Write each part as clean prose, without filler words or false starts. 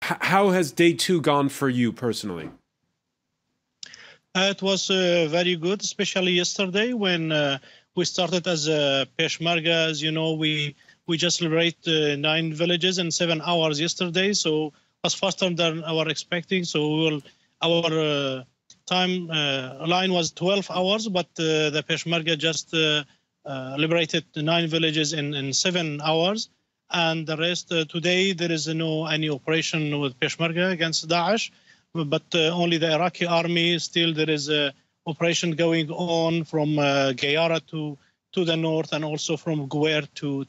How has day 2 gone for you personally? It was very good, especially yesterday when we started as a Peshmerga. As you know, we just liberated 9 villages in 7 hours yesterday, so it was faster than our expecting. So our time line was 12 hours, but the Peshmerga just liberated 9 villages in 7 hours. And the rest, today, there is no any operation with Peshmerga against Daesh, but only the Iraqi army. Still, there is a operation going on from Gayara to the north, and also from Guer to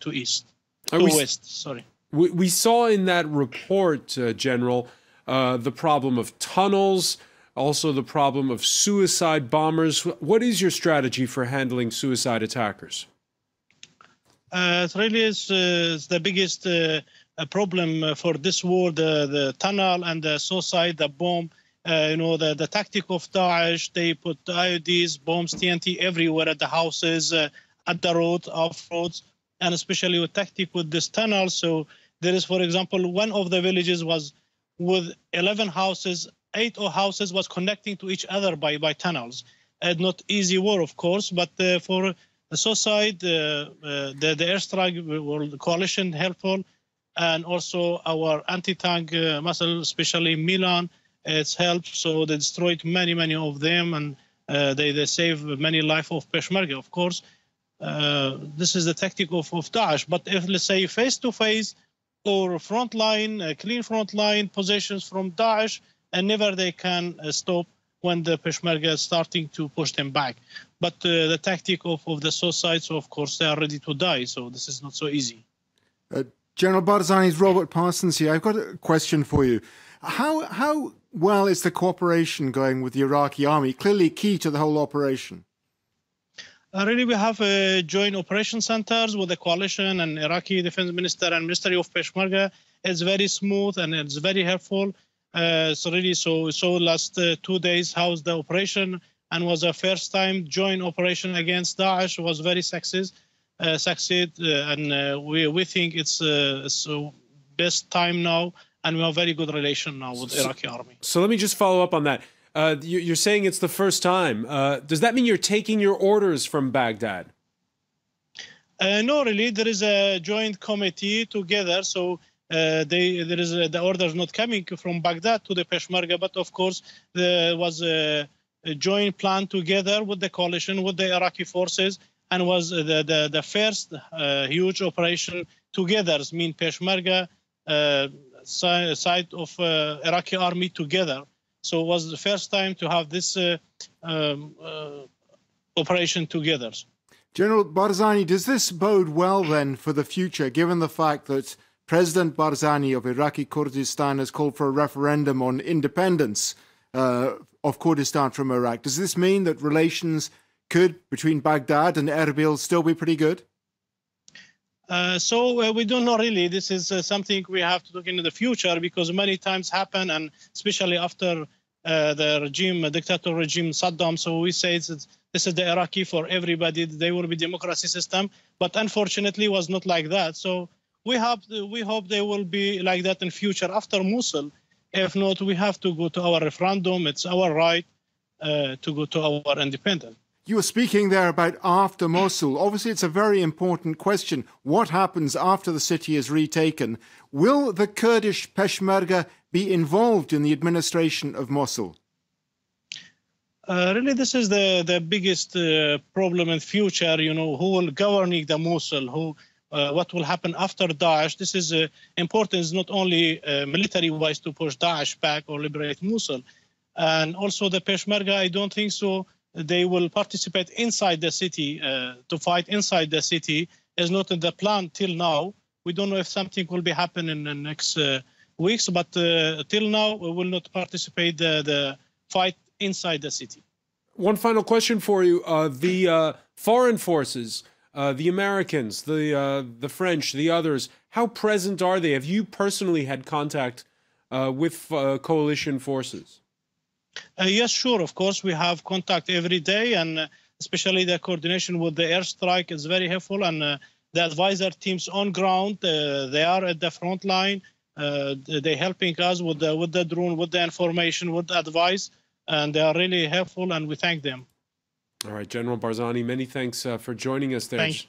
west. Sorry. We saw in that report, General, the problem of tunnels, also the problem of suicide bombers. What is your strategy for handling suicide attackers? It really is the biggest problem for this war, the tunnel and the suicide, the bomb. The tactic of Daesh, they put IEDs, bombs, TNT everywhere at the houses, at the road, off-roads, and especially with tactic with this tunnel. So there is, for example, one of the villages was with 11 houses, 8 houses was connecting to each other by tunnels. Not easy war, of course, but for the suicide, the airstrike, the coalition helpful, and also our anti-tank missile, especially Milan, it's helped. So they destroyed many of them, and they saved many life of Peshmerga, of course. This is the tactic of Daesh. But if, let's say, face-to-face or clean front line positions from Daesh, and never they can stop when the Peshmerga is starting to push them back. But the tactic of the suicide, so of course they are ready to die. So this is not so easy. General Barzani's Robert Parsons here. I've got a question for you. How well is the cooperation going with the Iraqi army? Clearly key to the whole operation. Really, we have joint operation centers with the coalition and Iraqi Defense Minister and Ministry of Peshmerga. It's very smooth and it's very helpful. So last 2 days how's the operation, and was a first time joint operation against Daesh, was very succeed, and we think it's best time now, and we have very good relation now with the Iraqi army. So let me just follow up on that. You're saying it's the first time. Does that mean you're taking your orders from Baghdad? No, really. There is a joint committee together, so the orders not coming from Baghdad to the Peshmerga, but of course there was a joint plan together with the coalition, with the Iraqi forces, and was the first huge operation together. I mean, Peshmerga side of Iraqi army together. So it was the first time to have this operation together. General Barzani, does this bode well then for the future, given the fact that President Barzani of Iraqi Kurdistan has called for a referendum on independence of Kurdistan from Iraq? Does this mean that relations between Baghdad and Erbil still be pretty good? So we don't know really. This is something we have to look into the future, because many times happen, and especially after the dictator regime Saddam. So we say this is the Iraqi for everybody. They will be democracy system, but unfortunately it was not like that. So we hope they will be like that in future after Mosul. If not, we have to go to our referendum. It's our right to go to our independence. You were speaking there about after Mosul. Obviously, it's a very important question. What happens after the city is retaken? Will the Kurdish Peshmerga be involved in the administration of Mosul? Really, this is the biggest problem in future. You know, who will govern the Mosul? What will happen after Daesh? This is important. It's not only military-wise to push Daesh back or liberate Mosul, and also the Peshmerga. I don't think so. They will participate inside the city to fight inside the city. Is not in the plan till now. We don't know if something will be happening in the next weeks, but till now we will not participate the fight inside the city. One final question for you: the foreign forces, the Americans, the French, the others. How present are they? Have you personally had contact with coalition forces? Yes, sure. Of course, we have contact every day, and especially the coordination with the airstrike is very helpful. And the advisor teams on ground, they are at the front line They're helping us with the drone, with the information, with the advice, and they are really helpful, and we thank them. All right, General Barzani, many thanks for joining us there. Thank you.